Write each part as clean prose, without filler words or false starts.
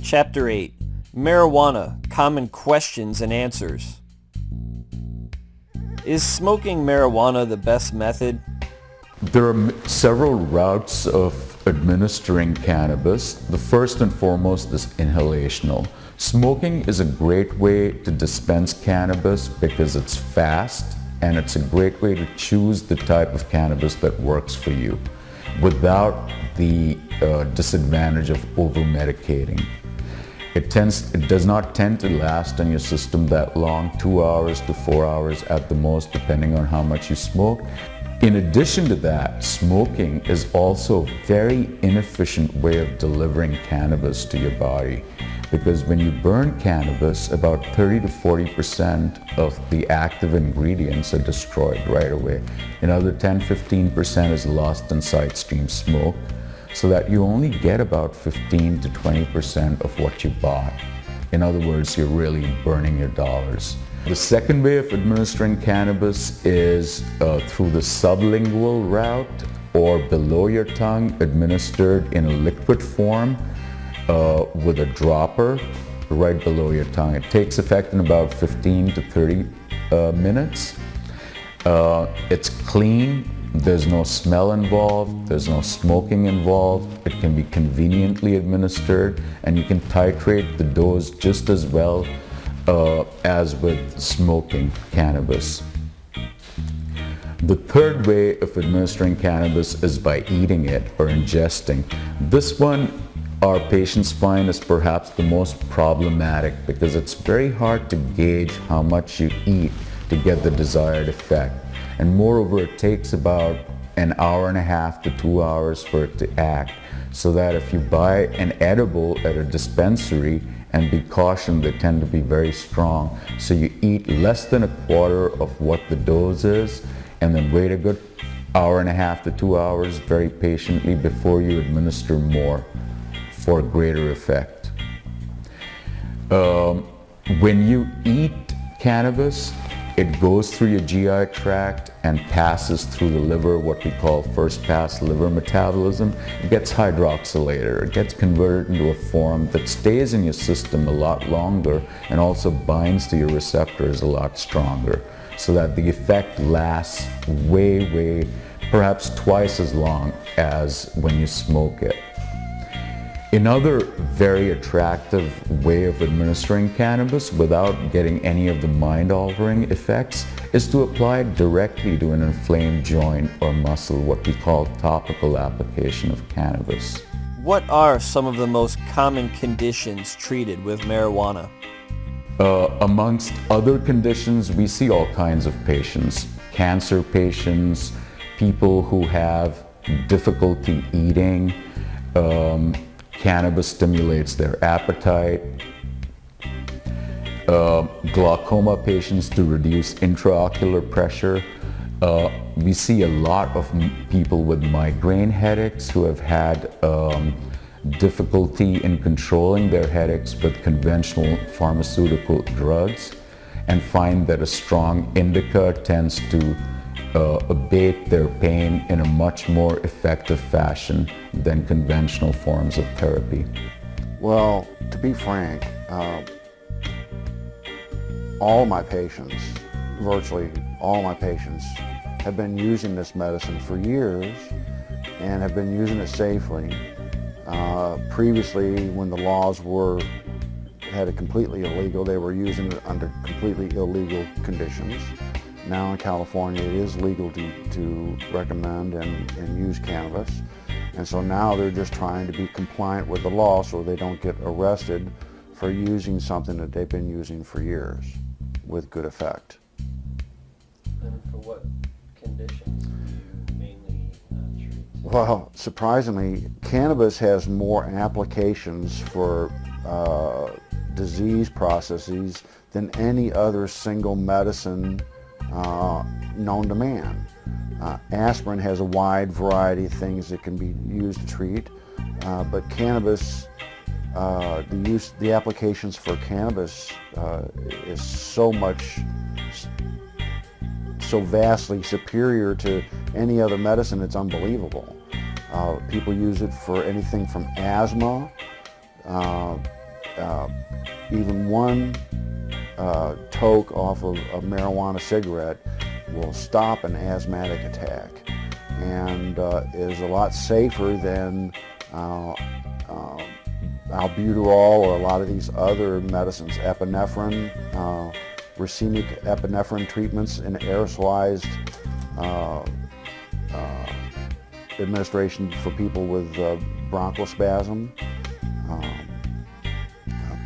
Chapter 8. Marijuana, Common Questions and Answers. Is smoking marijuana the best method? There are several routes of administering cannabis. The first and foremost is inhalational. Smoking is a great way to dispense cannabis because it's fast, and it's a great way to choose the type of cannabis that works for you without the disadvantage of over-medicating. It does not tend to last in your system that long, 2 hours to 4 hours at the most, depending on how much you smoke. In addition to that, smoking is also a very inefficient way of delivering cannabis to your body, because when you burn cannabis, about 30 to 40% of the active ingredients are destroyed right away. Another 10-15% is lost in side stream smoke, so that you only get about 15 to 20% of what you bought. In other words, you're really burning your dollars. The second way of administering cannabis is through the sublingual route, or below your tongue, administered in a liquid form with a dropper right below your tongue. It takes effect in about 15 to 30 minutes. It's clean. There's no smell involved, there's no smoking involved. It can be conveniently administered, and you can titrate the dose just as well as with smoking cannabis. The third way of administering cannabis is by eating it or ingesting. This one our patients find is perhaps the most problematic because it's very hard to gauge how much you eat to get the desired effect. And moreover, it takes about an hour and a half to 2 hours for it to act. So that if you buy an edible at a dispensary, and be cautioned, they tend to be very strong. So you eat less than a quarter of what the dose is, and then wait a good hour and a half to 2 hours very patiently before you administer more for greater effect. When you eat cannabis, it goes through your GI tract and passes through the liver, what we call first pass liver metabolism. It gets hydroxylated. It gets converted into a form that stays in your system a lot longer and also binds to your receptors a lot stronger, so that the effect lasts way, perhaps twice as long as when you smoke it. Another very attractive way of administering cannabis without getting any of the mind-altering effects is to apply it directly to an inflamed joint or muscle, what we call topical application of cannabis. What are some of the most common conditions treated with marijuana? Amongst other conditions, we see all kinds of patients. Cancer patients, people who have difficulty eating. Cannabis stimulates their appetite. Glaucoma patients to reduce intraocular pressure. We see a lot of people with migraine headaches who have had difficulty in controlling their headaches with conventional pharmaceutical drugs, and find that a strong indica tends to abate their pain in a much more effective fashion than conventional forms of therapy. Well, to be frank, all my patients, virtually all my patients, have been using this medicine for years and have been using it safely. Previously, when the laws had it completely illegal, they were using it under completely illegal conditions. Now in California, it is legal to recommend and use cannabis. And so now they're just trying to be compliant with the law so they don't get arrested for using something that they've been using for years with good effect. And for what conditions do you mainly treat? Well, surprisingly, cannabis has more applications for disease processes than any other single medicine known to man. Aspirin has a wide variety of things that can be used to treat, but cannabis, the applications for cannabis is so vastly superior to any other medicine, it's unbelievable. People use it for anything from asthma even one toke off of a marijuana cigarette will stop an asthmatic attack, and is a lot safer than albuterol or a lot of these other medicines, epinephrine, racemic epinephrine treatments in aerosolized administration for people with bronchospasm.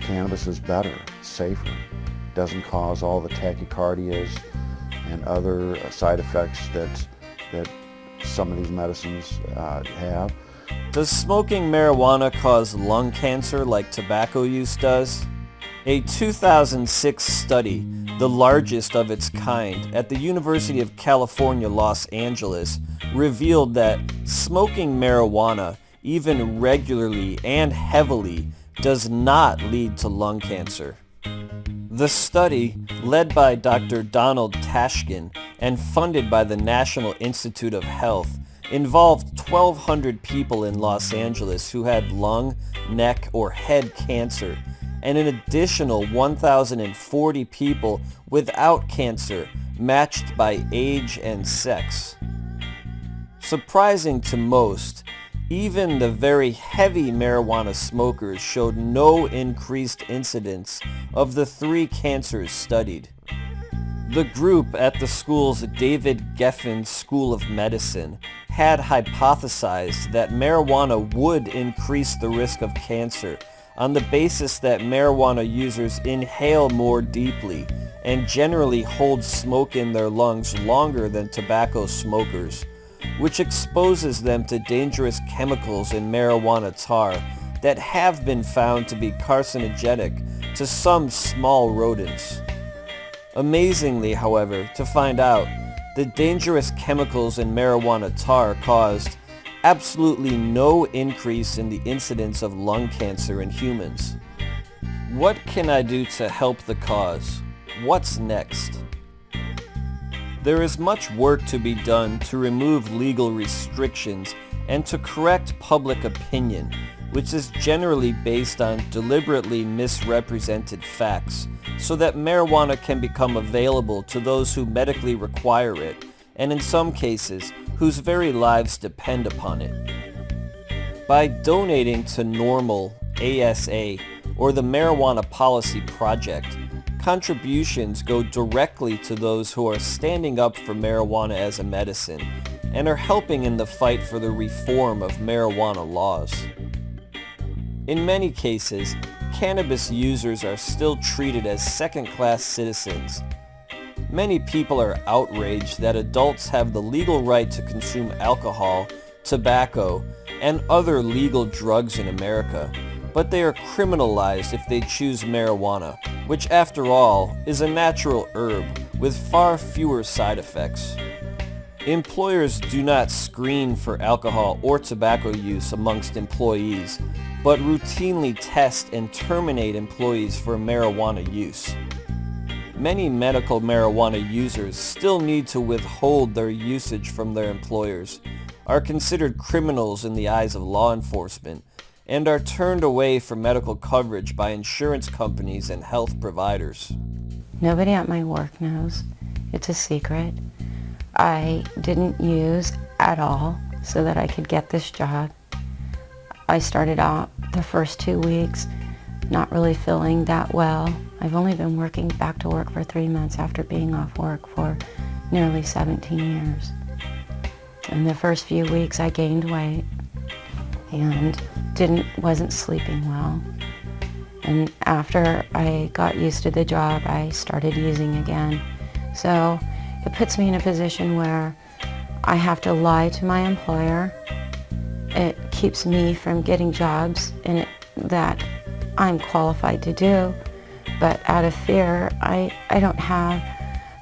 Cannabis is better, it's safer, doesn't cause all the tachycardias and other side effects that some of these medicines have. Does smoking marijuana cause lung cancer like tobacco use does? A 2006 study, the largest of its kind, at the University of California, Los Angeles, revealed that smoking marijuana, even regularly and heavily, does not lead to lung cancer. The study, led by Dr. Donald Tashkin and funded by the National Institute of Health, involved 1,200 people in Los Angeles who had lung, neck, or head cancer, and an additional 1,040 people without cancer, matched by age and sex. Surprising to most, even the very heavy marijuana smokers showed no increased incidence of the 3 cancers studied. The group at the school's David Geffen School of Medicine had hypothesized that marijuana would increase the risk of cancer on the basis that marijuana users inhale more deeply and generally hold smoke in their lungs longer than tobacco smokers, which exposes them to dangerous chemicals in marijuana tar that have been found to be carcinogenic to some small rodents. Amazingly, however, to find out, the dangerous chemicals in marijuana tar caused absolutely no increase in the incidence of lung cancer in humans. What can I do to help the cause? What's next? There is much work to be done to remove legal restrictions and to correct public opinion, which is generally based on deliberately misrepresented facts, so that marijuana can become available to those who medically require it, and in some cases, whose very lives depend upon it. By donating to NORMAL, ASA, or the Marijuana Policy Project, contributions go directly to those who are standing up for marijuana as a medicine and are helping in the fight for the reform of marijuana laws. In many cases, cannabis users are still treated as second-class citizens. Many people are outraged that adults have the legal right to consume alcohol, tobacco, and other legal drugs in America, but they are criminalized if they choose marijuana, which after all is a natural herb with far fewer side effects. Employers do not screen for alcohol or tobacco use amongst employees, but routinely test and terminate employees for marijuana use. Many medical marijuana users still need to withhold their usage from their employers, are considered criminals in the eyes of law enforcement, and are turned away from medical coverage by insurance companies and health providers. Nobody at my work knows. It's a secret. I didn't use at all so that I could get this job. I started out the first 2 weeks not really feeling that well. I've only been working back to work for 3 months after being off work for nearly 17 years. In the first few weeks I gained weight and wasn't sleeping well. And after I got used to the job, I started using again. So it puts me in a position where I have to lie to my employer. It keeps me from getting jobs that I'm qualified to do, but out of fear, I don't have,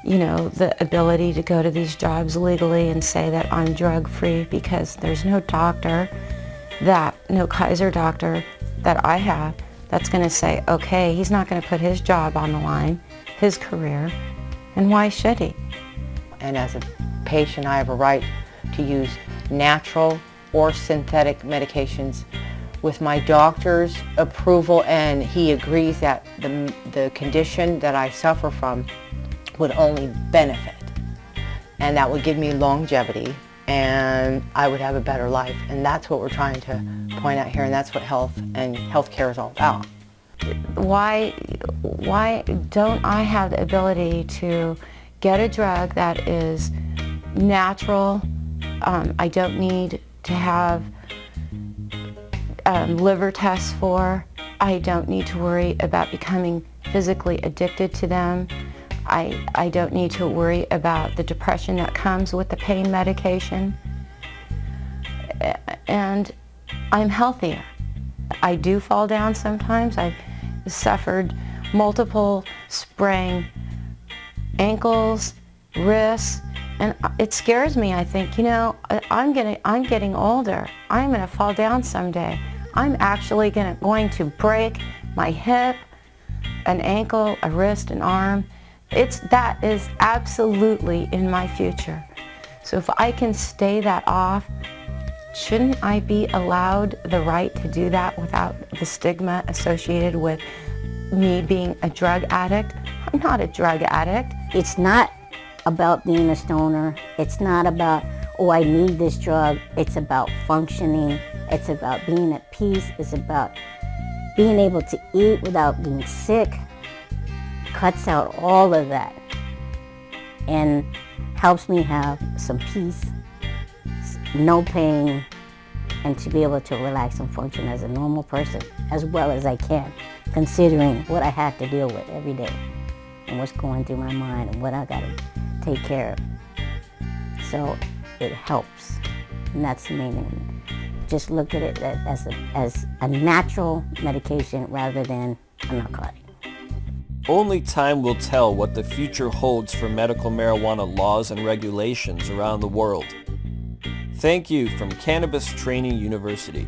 the ability to go to these jobs legally and say that I'm drug-free, because there's no Kaiser doctor that I have that's going to say, okay, he's not going to put his job on the line, his career, and why should he? And as a patient, I have a right to use natural or synthetic medications with my doctor's approval, and he agrees that the condition that I suffer from would only benefit, and that would give me longevity, and I would have a better life. And that's what we're trying to point out here, and that's what health and healthcare is all about. Why don't I have the ability to get a drug that is natural? I don't need to have liver tests for. I don't need to worry about becoming physically addicted to them. I don't need to worry about the depression that comes with the pain medication. And I'm healthier. I do fall down sometimes. I've suffered multiple sprained ankles, wrists, and it scares me. I think, you know, I'm getting older. I'm going to fall down someday. I'm actually going to break my hip, an ankle, a wrist, an arm. That is absolutely in my future. So if I can stay that off, shouldn't I be allowed the right to do that without the stigma associated with me being a drug addict? I'm not a drug addict. It's not about being a stoner. It's not about, oh, I need this drug. It's about functioning. It's about being at peace. It's about being able to eat without being sick. Cuts out all of that and helps me have some peace, no pain, and to be able to relax and function as a normal person as well as I can, considering what I have to deal with every day and what's going through my mind and what I got to take care of. So it helps, and that's the main thing. Just look at it as a natural medication rather than a narcotic. Only time will tell what the future holds for medical marijuana laws and regulations around the world. Thank you from Cannabis Training University.